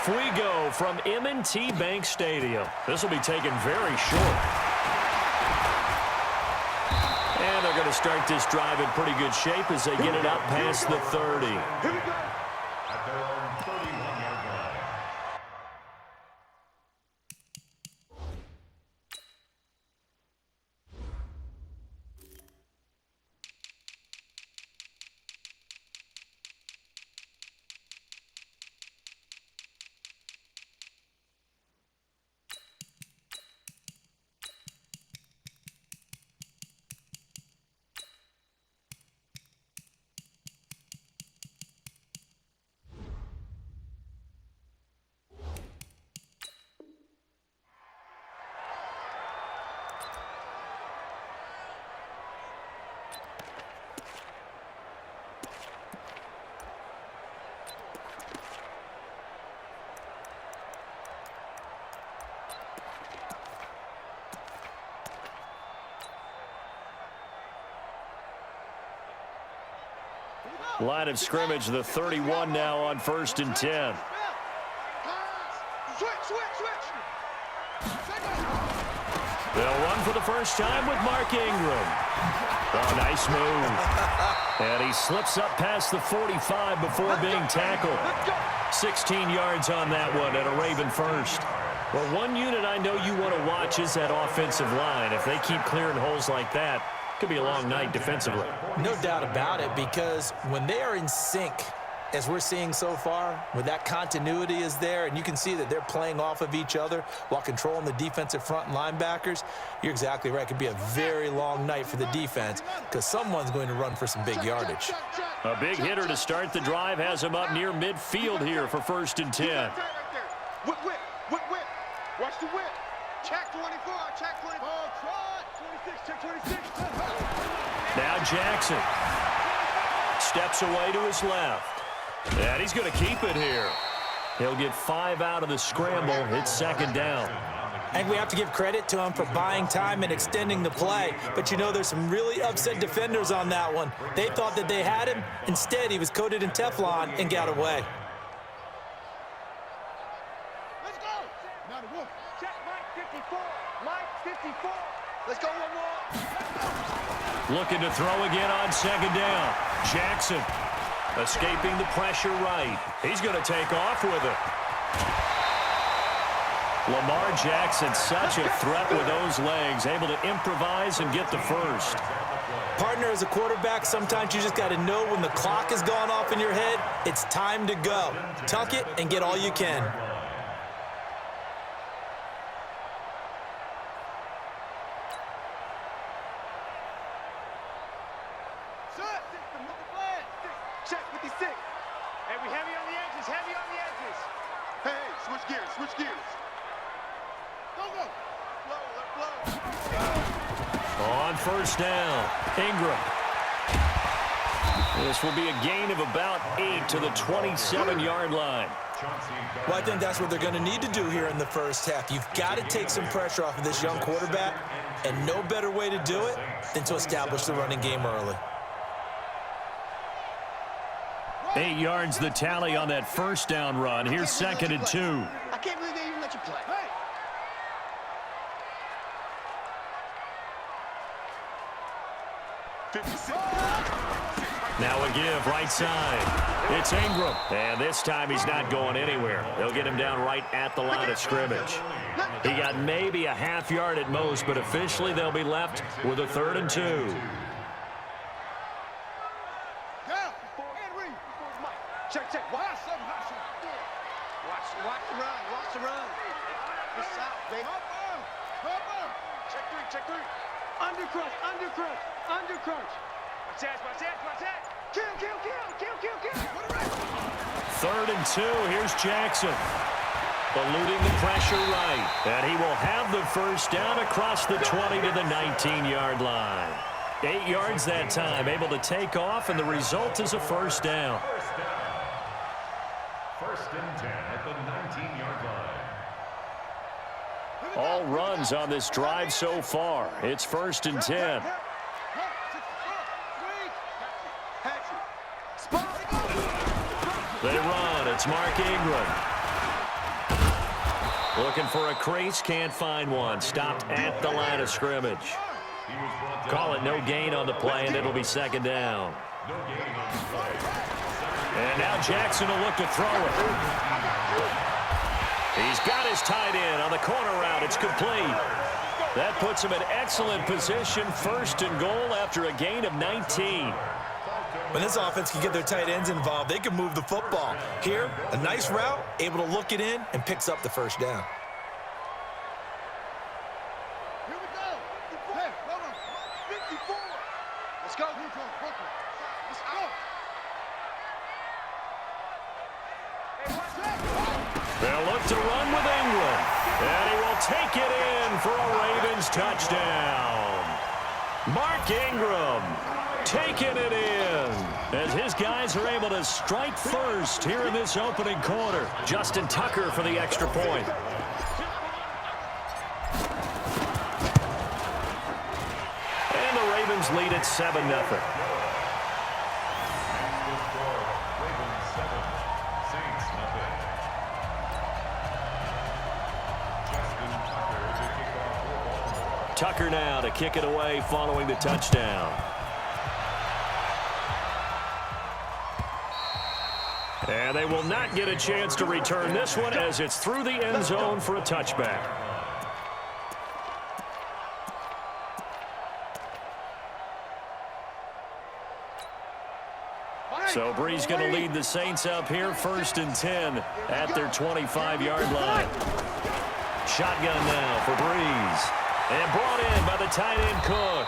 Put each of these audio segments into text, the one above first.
Off we go from M&T Bank Stadium. This will be taken very short. And they're going to start this drive in pretty good shape as they get it out past the 30. Here we go. At their own 31-yard line. Line of scrimmage, the 31 now on 1st and 10. They'll run for the first time with Mark Ingram. Oh, nice move. And he slips up past the 45 before being tackled. 16 yards on that one and a Raven first. Well, one unit I know you want to watch is that offensive line. If they keep clearing holes like that, could be a long night defensively. No doubt about it, because when they are in sync, as we're seeing so far, where that continuity is there, and you can see that they're playing off of each other while controlling the defensive front linebackers, you're exactly right. It could be a very long night for the defense because someone's going to run for some big yardage. A big hitter to start the drive has him up near midfield here for 1st and 10. Whip. Watch the whip. Check 24. Check 24. 26. Check 26. Now Jackson steps away to his left. And he's going to keep it here. He'll get 5 out of the scramble. It's 2nd down. And we have to give credit to him for buying time and extending the play. But, you know, there's some really upset defenders on that one. They thought that they had him. Instead, he was coated in Teflon and got away. Let's go. Now the wolf. Check Mike 54. Mike 54. Let's go one more. Looking to throw again on 2nd down. Jackson escaping the pressure right. He's going to take off with it. Lamar Jackson, such a threat with those legs, able to improvise and get the first. Partner, as a quarterback, sometimes you just got to know when the clock has gone off in your head, it's time to go. Tuck it and get all you can. Check 56. Hey, we heavy on the edges. Hey, switch gears. Go. Blow. On 1st down, Ingram. This will be a gain of about 8 to the 27-yard line. Well, I think that's what they're going to need to do here in the first half. You've got to take some pressure off of this young quarterback, and no better way to do it than to establish the running game early. 8 yards the tally on that 1st down run. Here's 2nd and 2. I can't believe they even let you play. Hey. Now a give right side. It's Ingram. And this time he's not going anywhere. They'll get him down right at the line of scrimmage. He got maybe a half yard at most, but officially they'll be left with a 3rd and 2. Check. Watch the run. This out, baby. Check 3. Undercrunch. Watch that. Kill. 3rd and 2. Here's Jackson. Eluding the pressure right. And he will have the first down across the 20 to the 19-yard line. 8 yards that time, able to take off, and the result is a first down. 1st and 10 at the 19-yard line. All runs on this drive so far. It's 1st and 10. They run. It's Mark Ingram. Looking for a crease, can't find one. Stopped at the line of scrimmage. Call it no gain on the play, and it'll be second down. And now Jackson will look to throw it. He's got his tight end on the corner route. It's complete. That puts him in excellent position, first and goal after a gain of 19. When this offense can get their tight ends involved, they can move the football. Here, a nice route, able to look it in, and picks up the first down. Here we go. 54. Let's go. Let's go. They'll look to run with Ingram. And he will take it in for a Ravens touchdown. Mark Ingram taking it in as his guys are able to strike first here in this opening quarter. Justin Tucker for the extra point. And the Ravens lead at 7-0. Tucker now to kick it away following the touchdown. And they will not get a chance to return this one as it's through the end zone for a touchback. So Brees going to lead the Saints up here, 1st and 10 at their 25-yard line. Shotgun now for Brees. And brought in by the tight end Cook.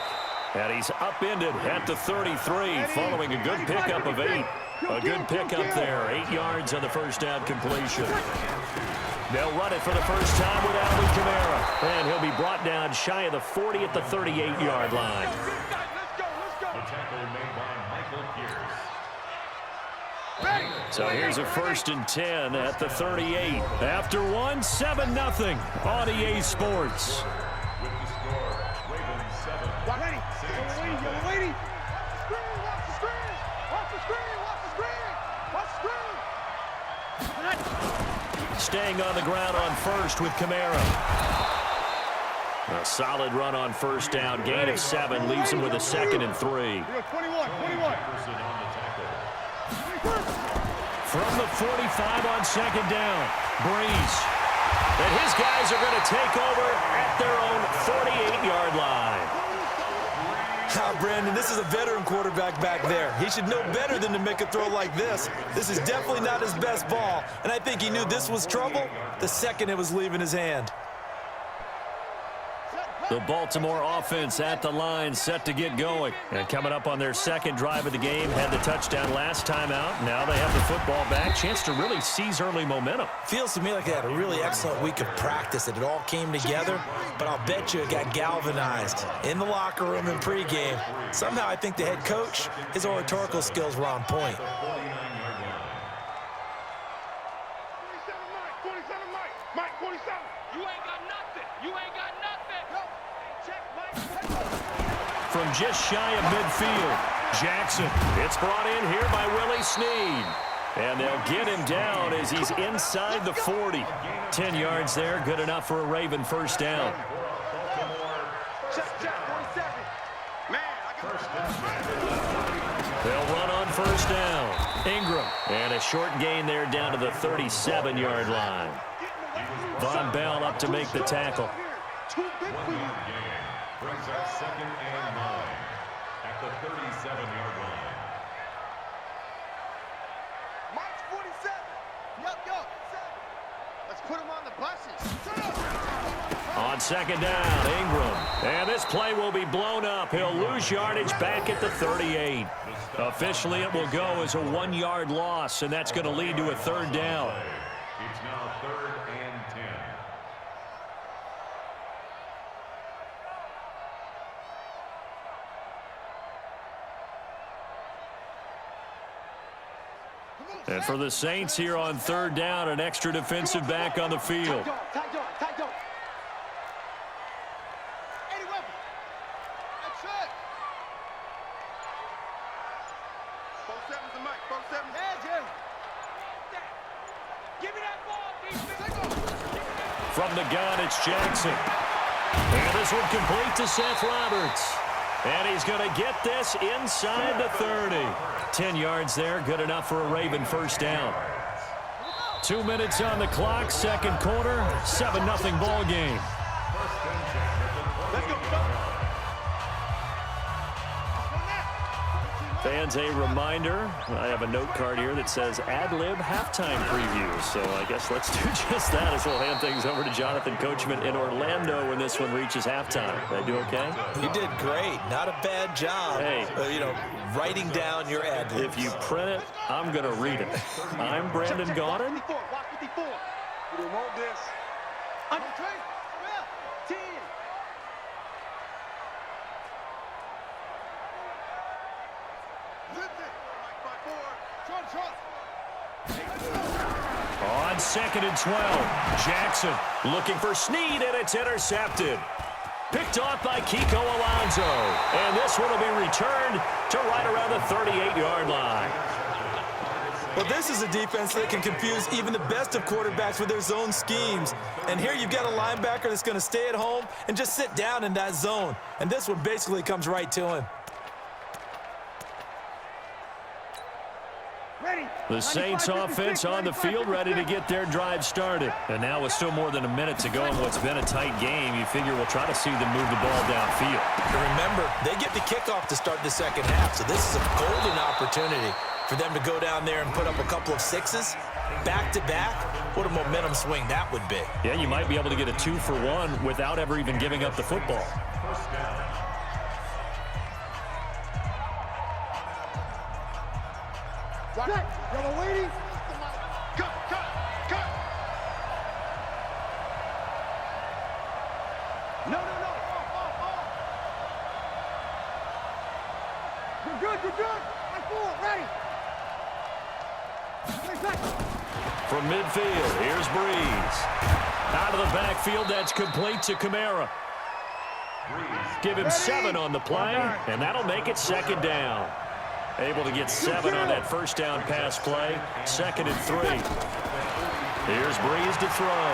And he's upended at the 33 following a good pickup of 8. A good pickup there, 8 yards on the first down completion. They'll run it for the first time with Alvin Kamara. And he'll be brought down shy of the 40 at the 38-yard line. So here's a 1st and 10 at the 38. After one, 7-0 on EA Sports. Staying on the ground on first with Kamara. A solid run on first down. Gain of 7 leaves him with a 2nd and 3. From the 45 on 2nd down, Brees. And his guys are going to take over at their own 48-yard line. Brandon, this is a veteran quarterback back there. He should know better than to make a throw like this. This is definitely not his best ball, and I think he knew this was trouble the second it was leaving his hand. The Baltimore offense at the line, set to get going. And coming up on their second drive of the game, had the touchdown last time out. Now they have the football back. Chance to really seize early momentum. Feels to me like they had a really excellent week of practice, that it all came together. But I'll bet you it got galvanized in the locker room and pregame. Somehow I think the head coach, his oratorical skills were on point. 47 Mike, 47. You ain't got nothing. You ain't got nothing. From just shy of midfield, Jackson. It's brought in here by Willie Snead. And they'll get him down as he's inside the 40. 10 yards there, good enough for a Raven first down. They'll run on first down. Ingram. And a short gain there down to the 37-yard line. Von Bell up to make the tackle. Brings up 2nd and 9 at the 37-yard line. Mike's 47. Yup. Let's put him on the buses. On 2nd down, Ingram. And this play will be blown up. He'll lose yardage back at the 38. Officially, it will go as a 1-yard loss, and that's going to lead to a 3rd down. It's now 3rd and 10. And for the Saints here on 3rd down, an extra defensive back on the field. Tight dog. Eddie Weber. That's it. 4-7's the mic. 4-7. Yeah, Jim. Give me that ball, defense. From the gun, it's Jackson. And this one complete to Seth Roberts. And he's going to get this inside the 30. 10 yards there, good enough for a Raven first down. 2 minutes on the clock, second quarter, 7-0 ball game. Fans, a reminder, I have a note card here that says ad-lib halftime preview. So I guess let's do just that as we'll hand things over to Jonathan Coachman in Orlando when this one reaches halftime. Did I do okay? You did great. Not a bad job. Hey. Writing down your ad-libs. If you print it, I'm going to read it. I'm Brandon Gaudin. You don't want this. I'm 10. On 2nd and 12, Jackson looking for Snead, and it's intercepted. Picked off by Kiko Alonso. And this one will be returned to right around the 38-yard line. Well, this is a defense that can confuse even the best of quarterbacks with their zone schemes. And here you've got a linebacker that's going to stay at home and just sit down in that zone. And this one basically comes right to him. The Saints offense on the field ready to get their drive started. And now with still more than a minute to go in what's been a tight game, you figure we'll try to see them move the ball downfield. And remember, they get the kickoff to start the second half, so this is a golden opportunity for them to go down there and put up a couple of sixes back-to-back. What a momentum swing that would be. Yeah, you might be able to get a 2-for-1 without ever even giving up the football. Y'all waiting? Cut. No. You're good. I'm forward, ready. From midfield, here's Breeze. Out of the backfield, that's complete to Kamara. Give him 7 on the play, and that'll make it second down. Able to get 7 on that first down pass play. 2nd and 3. Here's Breeze to throw.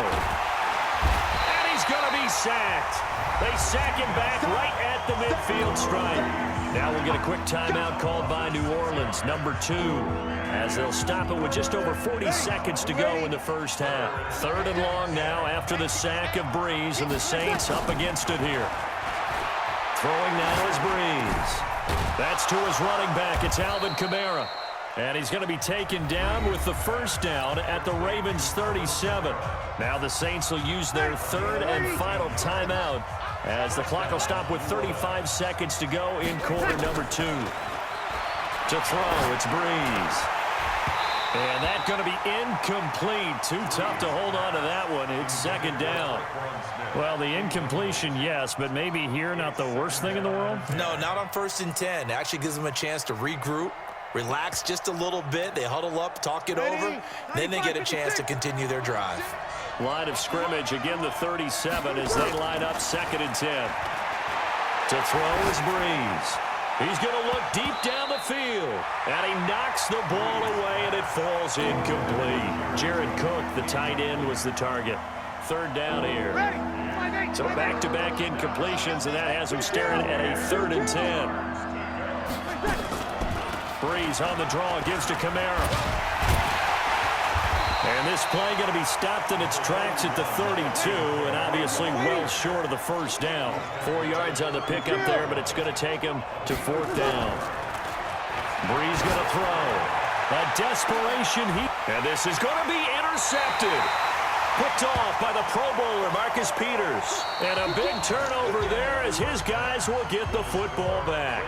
And he's going to be sacked. They sack him back right at the midfield stripe. Now we'll get a quick timeout called by New Orleans, number 2, as they'll stop it with just over 40 seconds to go in the first half. 3rd and long now after the sack of Breeze, and the Saints up against it here. Throwing now is Breeze. That's to his running back. It's Alvin Kamara. And he's going to be taken down with the first down at the Ravens' 37. Now the Saints will use their 3rd and final timeout as the clock will stop with 35 seconds to go in quarter number 2. To throw, it's Breeze. And that's going to be incomplete. Too tough to hold on to that one. It's second down. Well, the incompletion, yes, but maybe here not the worst thing in the world? No, not on 1st and 10. It actually gives them a chance to regroup, relax just a little bit. They huddle up, talk it over. Then they get a chance to continue their drive. Line of scrimmage, again the 37 as they line up 2nd and 10. To throw is Breeze. He's going to look deep down the field, and he knocks the ball away, and it falls incomplete. Jared Cook, the tight end, was the target. 3rd down here. So back-to-back incompletions, and that has him staring at a 3rd and 10. Breeze on the draw, gives to Kamara. And this play going to be stopped in its tracks at the 32, and obviously well short of the first down. 4 yards on the pickup there, but it's going to take him to 4th down. Breeze going to throw. A desperation heat. And this is going to be intercepted. Picked off by the Pro Bowler, Marcus Peters. And a big turnover there as his guys will get the football back.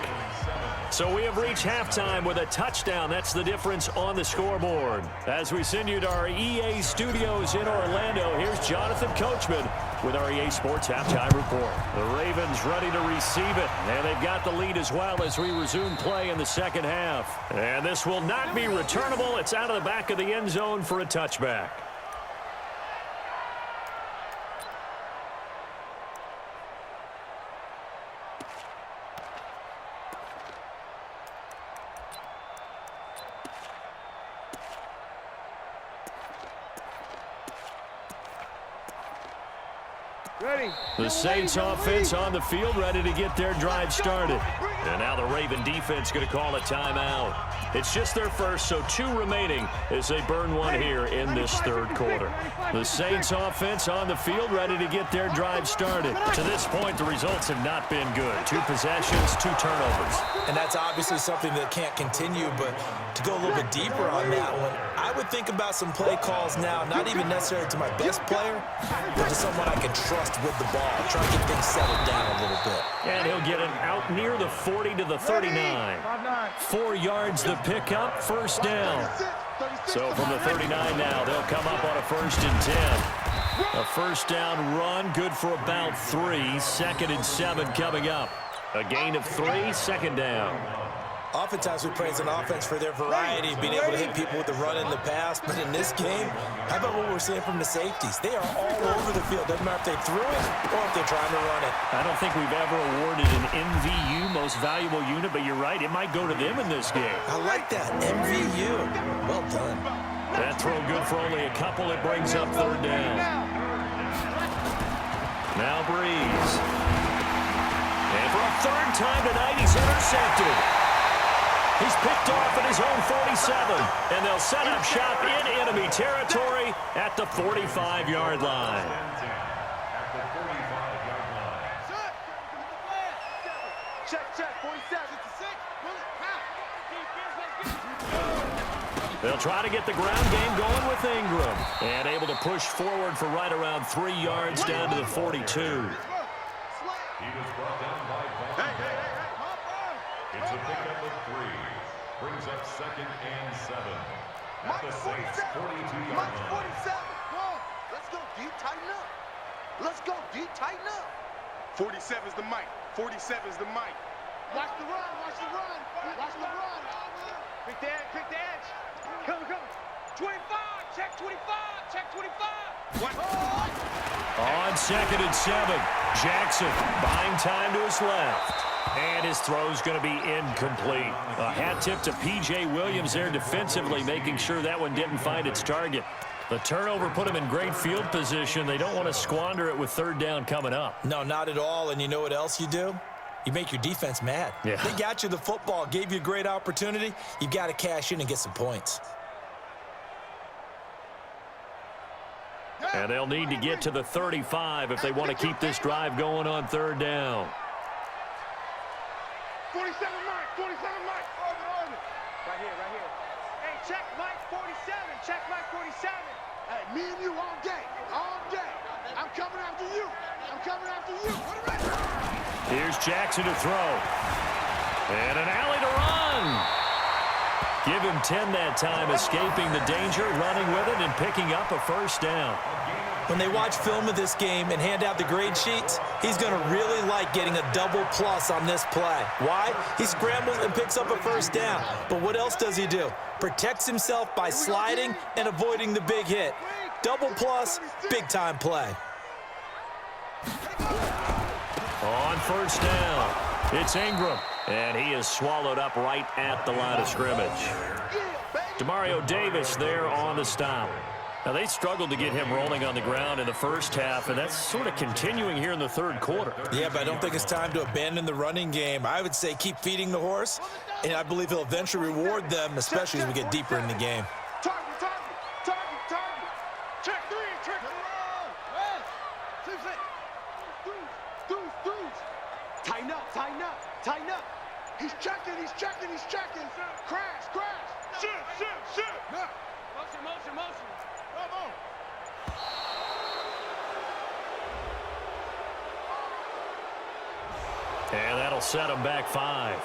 So we have reached halftime with a touchdown. That's the difference on the scoreboard. As we send you to our EA studios in Orlando, here's Jonathan Coachman with our EA Sports Halftime Report. The Ravens ready to receive it, and they've got the lead as well as we resume play in the second half. And this will not be returnable. It's out of the back of the end zone for a touchback. The Saints offense on the field, ready to get their drive started. And now the Raven defense going to call a timeout. It's just their first, so 2 remaining as they burn one here in this third quarter. The Saints offense on the field, ready to get their drive started. To this point, the results have not been good. 2 possessions, 2 turnovers. And that's obviously something that can't continue, but to go a little bit deeper on that one, I would think about some play calls now, not even necessarily to my best player, but to someone I can trust with the ball. Try to get things settled down a little bit. And he'll get it out near the 40 to the 39. 4 yards the pickup, first down. So from the 39 now, they'll come up on a 1st and 10. A first down run, good for about 3. 2nd and 7 coming up. A gain of 3, 2nd down. Oftentimes we praise an offense for their variety, being able to hit people with the run in the pass. But in this game, how about what we're seeing from the safeties? They are all over the field. Doesn't matter if they threw it or if they're trying to run it. I don't think we've ever awarded an MVU, most valuable unit, but you're right, it might go to them in this game. I like that, MVU. Well done. That throw good for only a couple. It brings up 3rd down. Now Breeze. And for a 3rd time tonight, he's intercepted. He's picked off at his own 47, and they'll set up shop in enemy territory at the 45-yard line. Check, 47. They'll try to get the ground game going with Ingram, and able to push forward for right around 3 yards down to the 42. He was brought down by Boston. It's a pickup of 3. Brings up 2nd and 7. At the Saints' 42-yard line. 47. Let's go deep, tighten up. Let's go deep, tighten up. 47's the mic. 47's the mic. Watch the run, watch the run. Watch the run. Pick the edge. Come. 25, check 25, check 25. What? On 2nd and 7, Jackson buying time to his left. And his throw's going to be incomplete. A hat tip to P.J. Williams there defensively, making sure that one didn't find its target. The turnover put him in great field position. They don't want to squander it with 3rd down coming up. No, not at all. And you know what else you do? You make your defense mad. Yeah. They got you the football, gave you a great opportunity. You've got to cash in and get some points. And they'll need to get to the 35 if they want to keep this drive going on 3rd down. 47 mic. 47 mic. Right here. Hey, check Mike 47, check Mike 47. Hey, me and you all day. I'm coming after you. Here's Jackson to throw. And an alley to run. Give him 10 that time, escaping the danger, running with it, and picking up a first down. When they watch film of this game and hand out the grade sheets, he's going to really like getting a double plus on this play. Why? He scrambles and picks up a first down. But what else does he do? Protects himself by sliding and avoiding the big hit. Double plus, big-time play. On first down, it's Ingram, and he is swallowed up right at the line of scrimmage. Demario Davis there on the stop. Now, they struggled to get him rolling on the ground in the first half, and that's sort of continuing here in the third quarter. Yeah, but I don't think it's time to abandon the running game. I would say keep feeding the horse, and I believe he'll eventually reward them, especially as we get deeper in the game. Target. Check 3. Deuce. Tighten up. He's checking. Crash. Shoot. Motion. Come on. And that'll set him back 5.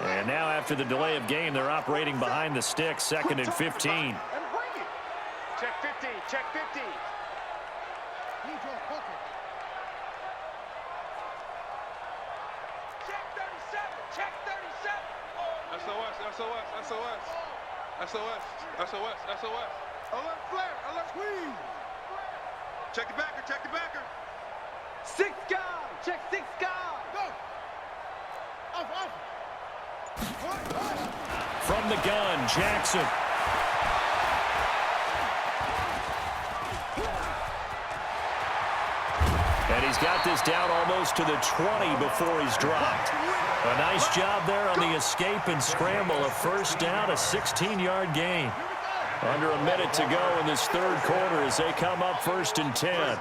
And now after the delay of game, they're operating behind the sticks, 2nd and 15. Check 50. Check 37. SOS. Alert flare. Alert squeeze. Check the backer. 6 guard. Check 6 guard. Go. Off. From the gun, Jackson. And he's got this down almost to the 20 before he's dropped. A nice job there on the escape and scramble. A first down, a 16-yard gain. Under a minute to go in this third quarter as they come up 1st and 10.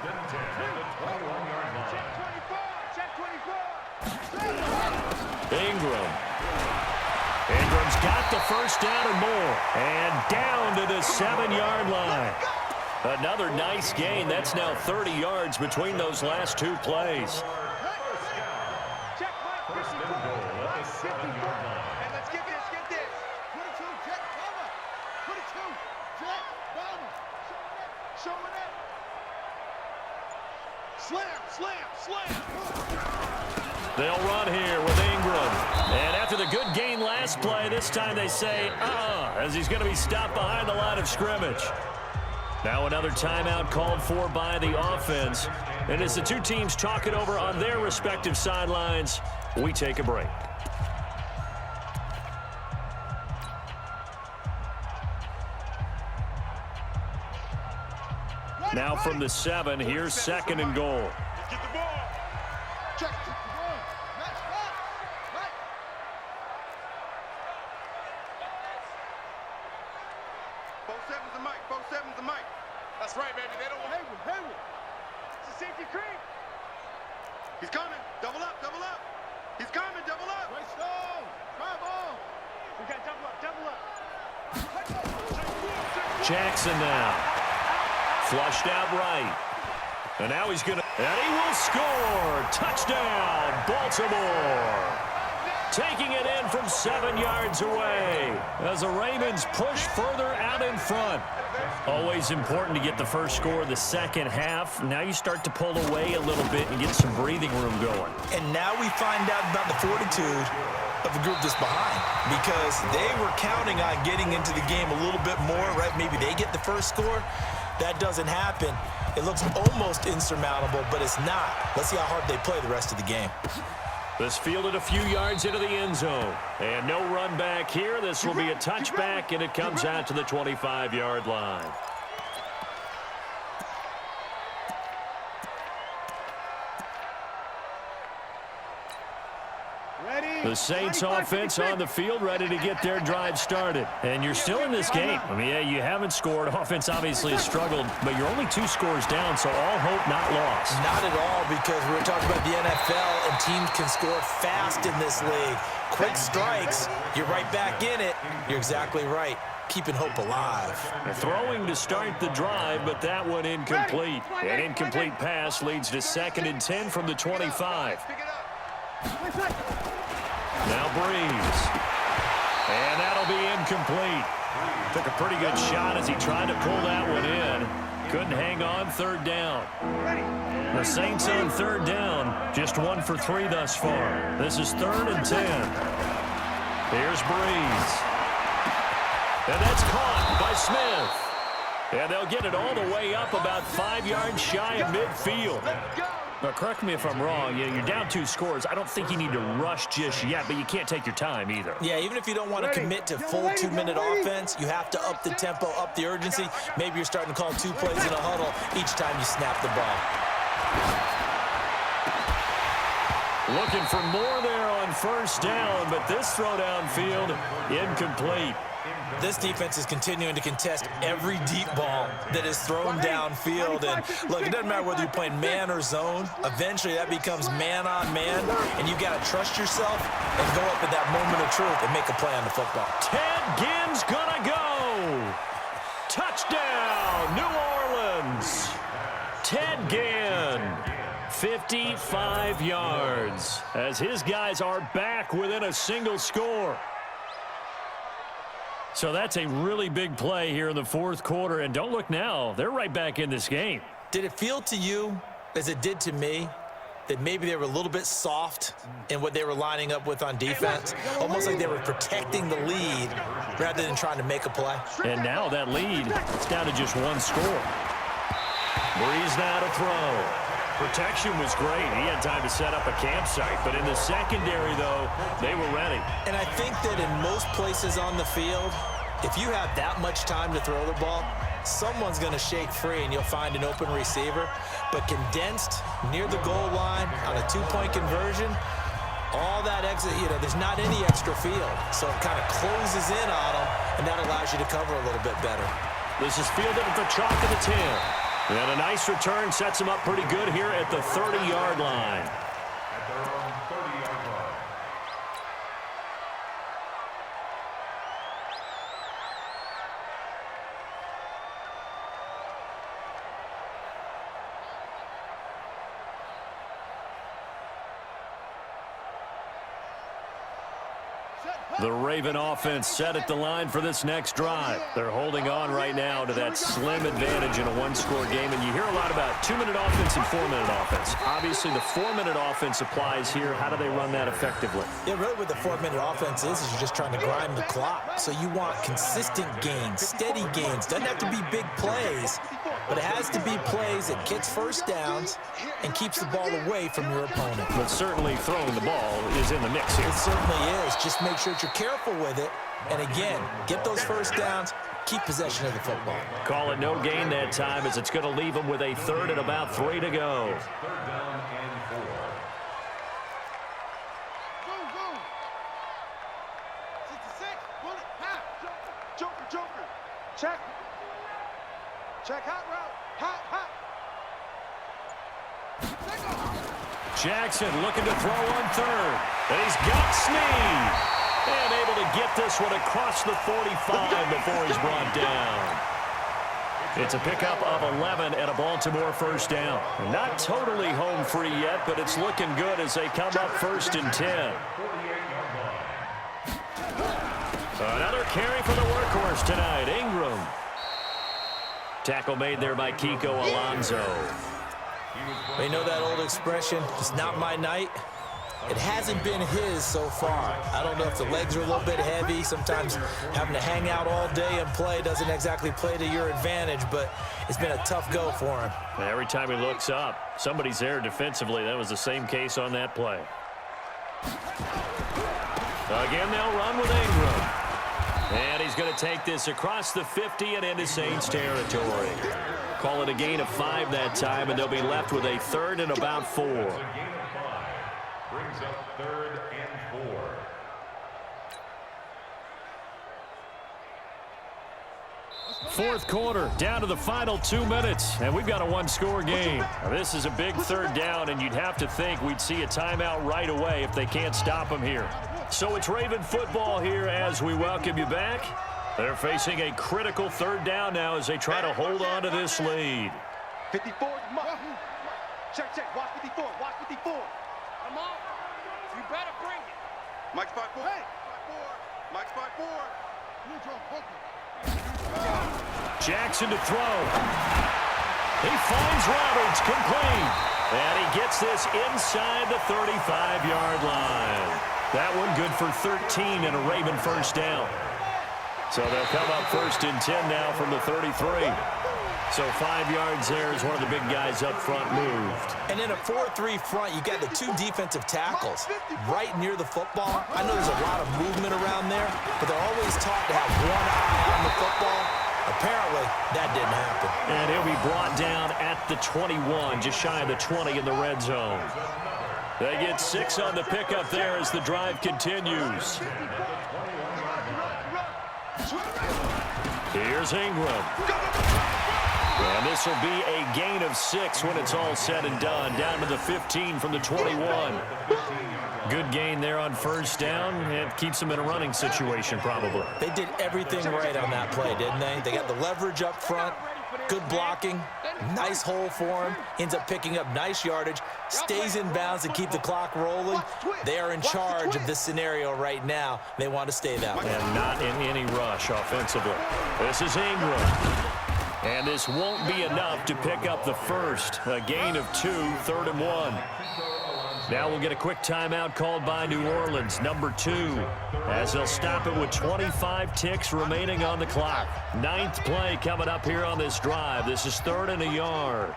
Ingram's got the first down and more. And down to the 7-yard line. Another nice gain. That's now 30 yards between those last two plays. They'll run here with Ingram. And after the good gain last play, this time they say, as he's going to be stopped behind the line of scrimmage. Now another timeout called for by the offense. And as the two teams talk it over on their respective sidelines, we take a break. Now from the 7, here's 2nd and goal. Get the ball. Check. That's right, baby. They don't want Hayward. It's a safety creep. He's coming. Double up. He's coming. Double up. Great stone. Try ball. We got double up. Jackson now. Flushed out right. And now he's going to... And he will score. Touchdown, Baltimore. Taking it in from 7 yards away as the Ravens push further out in front. Always important to get the first score of the second half. Now you start to pull away a little bit and get some breathing room going. And now we find out about the fortitude of the group that's behind, because they were counting on getting into the game a little bit more, right? Maybe they get the first score. That doesn't happen. It looks almost insurmountable, but it's not. Let's see how hard they play the rest of the game. This fielded a few yards into the end zone. And no run back here. This will be a touchback, and it comes out to the 25-yard line. The Saints offense on the field, ready to get their drive started. And you're still in this game. I mean, yeah, you haven't scored. Offense obviously has struggled, but you're only 2 scores down, so all hope not lost. Not at all, because we're talking about the NFL, and teams can score fast in this league. Quick strikes, you're right back in it. You're exactly right. Keeping hope alive. Throwing to start the drive, but that one incomplete. An incomplete pass leads to 2nd and 10 from the 25. Now Breeze. And that'll be incomplete. Took a pretty good shot as he tried to pull that one in. Couldn't hang on, 3rd down. The Saints on 3rd down, just 1 for 3 thus far. This is 3rd and 10. Here's Breeze. And that's caught by Smith. And they'll get it all the way up about 5 yards shy of midfield. Now, correct me if I'm wrong. You're down 2 scores. I don't think you need to rush just yet, but you can't take your time either. Yeah, even if you don't want to commit to full 2-minute offense, you have to up the tempo, up the urgency. Maybe you're starting to call 2 plays in a huddle each time you snap the ball. Looking for more there on 1st down, but this throw downfield, incomplete. This defense is continuing to contest every deep ball that is thrown downfield. And look, it doesn't matter whether you're playing man or zone. Eventually, that becomes man on man, and you got to trust yourself and go up at that moment of truth and make a play on the football. Ted Ginn's gonna go. Touchdown, New Orleans. Ted Ginn, 55 yards, as his guys are back within a single score. So that's a really big play here in the 4th quarter. And don't look now, they're right back in this game. Did it feel to you, as it did to me, that maybe they were a little bit soft in what they were lining up with on defense? Almost like they were protecting the lead rather than trying to make a play. And now that lead, it's down to just 1 score. Breeze now to throw. Protection was great. He had time to set up a campsite. But in the secondary, though, they were ready. And I think that in most places on the field, if you have that much time to throw the ball, someone's going to shake free and you'll find an open receiver. But condensed near the goal line on a two-point conversion, all that exit, there's not any extra field. So it kind of closes in on them, and that allows you to cover a little bit better. This is fielded at the chalk of the 10. And a nice return sets him up pretty good here at the 30-yard line. At their own 30-yard line. The Raven offense set at the line for this next drive. They're holding on right now to that slim advantage in a one-score game. And you hear a lot about 2-minute offense and 4-minute offense. Obviously, the 4-minute offense applies here. How do they run that effectively? Yeah, really what the 4-minute offense is you're just trying to grind the clock. So you want consistent gains, steady gains. Doesn't have to be big plays, but it has to be plays that gets first downs and keeps the ball away from your opponent. But certainly throwing the ball is in the mix here. It certainly is. Just make sure that you're careful with it. And again, get those first downs, keep possession of the football. Call it no gain that time, as it's going to leave them with a 3rd and about 3 to go. 3rd down and 4. Go. 66. Bullet. Hot. Joker. Check. Hot route. Hot. Jackson looking to throw on 3rd. And he's got Snead. And able to get this one across the 45 before he's brought down. It's a pickup of 11 and a Baltimore first down. Not totally home free yet, but it's looking good as they come up 1st and 10. Another carry for the workhorse tonight, Ingram. Tackle made there by Kiko Alonso. You know that old expression, it's not my night. It hasn't been his so far. I don't know if the legs are a little bit heavy. Sometimes having to hang out all day and play doesn't exactly play to your advantage, but it's been a tough go for him. Every time he looks up, somebody's there defensively. That was the same case on that play. Again, they'll run with Ingram. And he's going to take this across the 50 and into Saints territory. Call it a gain of 5 that time, and they'll be left with a 3rd and about 4. Brings up 3rd and 4. Fourth quarter, down to the final 2 minutes, and we've got a one-score game. Now, this is a big 3rd down, and you'd have to think we'd see a timeout right away if they can't stop him here. So it's Raven football here as we welcome you back. They're facing a critical 3rd down now as they try to hold on to this lead. 54 is Mark. Check. Watch 54. Come on. You better bring it. Mike's 5-4. Hey. Mike's 5-4. Jackson to throw. He finds Roberts, complete. And he gets this inside the 35-yard line. That one good for 13 and a Raven first down. So they'll come up 1st and 10 now from the 33. So 5 yards there as one of the big guys up front moved. And in a 4-3 front, you got the 2 defensive tackles right near the football. I know there's a lot of movement around there, but they're always taught to have one eye on the football. Apparently, that didn't happen. And he'll be brought down at the 21, just shy of the 20 in the red zone. They get 6 on the pickup there as the drive continues. Here's Ingram. And this will be a gain of 6 when it's all said and done. Down to the 15 from the 21. Good gain there on first down. It keeps them in a running situation probably. They did everything right on that play, didn't they? They got the leverage up front, good blocking, nice hole for him, ends up picking up nice yardage, stays in bounds to keep the clock rolling. They are in charge of this scenario right now. They want to stay that way. And not in any rush offensively. This is Ingram. And this won't be enough to pick up the first. A gain of 2, 3rd and 1. Now we'll get a quick timeout called by New Orleans, number 2, as they'll stop it with 25 ticks remaining on the clock. 9th play coming up here on this drive. This is 3rd and a yard.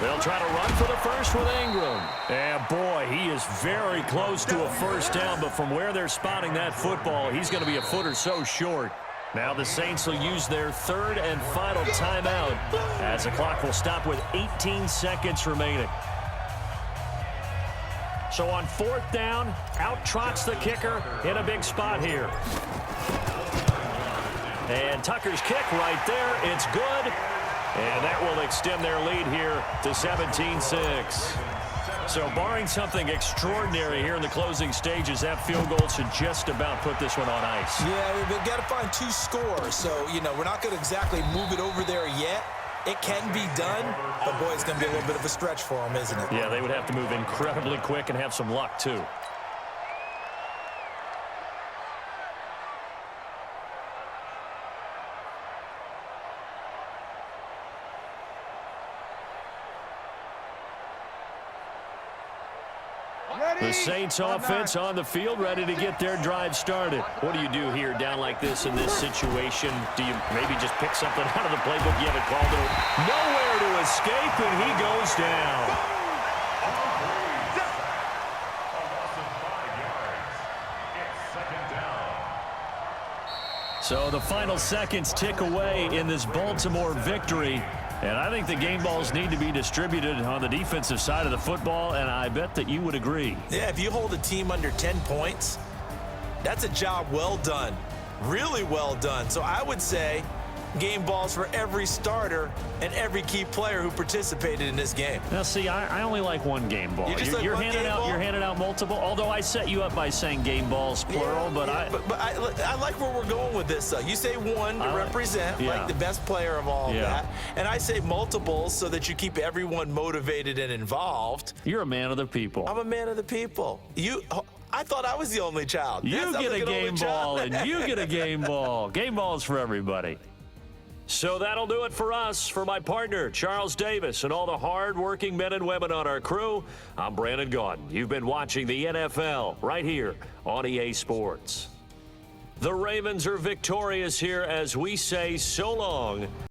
They'll try to run for the first with Ingram. And, boy, he is very close to a first down, but from where they're spotting that football, he's going to be a foot or so short. Now the Saints will use their third and final timeout as the clock will stop with 18 seconds remaining. So on fourth down, out trots the kicker in a big spot here. And Tucker's kick right there. It's good. And that will extend their lead here to 17-6. So barring something extraordinary here in the closing stages, that field goal should just about put this one on ice. Yeah, we've got to find 2 scores. So, we're not going to exactly move it over there yet. It can be done, but, boy, it's going to be a little bit of a stretch for them, isn't it? Yeah, they would have to move incredibly quick and have some luck, too. The Saints offense on the field, ready to get their drive started. What do you do here down like this in this situation? Do you maybe just pick something out of the playbook you haven't called it? Nowhere to escape, and he goes down. So the final seconds tick away in this Baltimore victory. And I think the game balls need to be distributed on the defensive side of the football, and I bet that you would agree. Yeah, if you hold a team under 10 points, that's a job well done. Really well done. So I would say game balls for every starter and every key player who participated in this game. Now, see, I only like one game ball. You're handing out multiple, although I set you up by saying game balls, plural. Yeah, but I like where we're going with this, though. You say one to represent, like the best player of all of that. And I say multiples so that you keep everyone motivated and involved. You're a man of the people. I'm a man of the people. I thought I was the only child. You get a game ball, and you get a game ball. Game balls for everybody. So that'll do it for us. For my partner, Charles Davis, and all the hard-working men and women on our crew, I'm Brandon Gaudin. You've been watching the NFL right here on EA Sports. The Ravens are victorious here as we say so long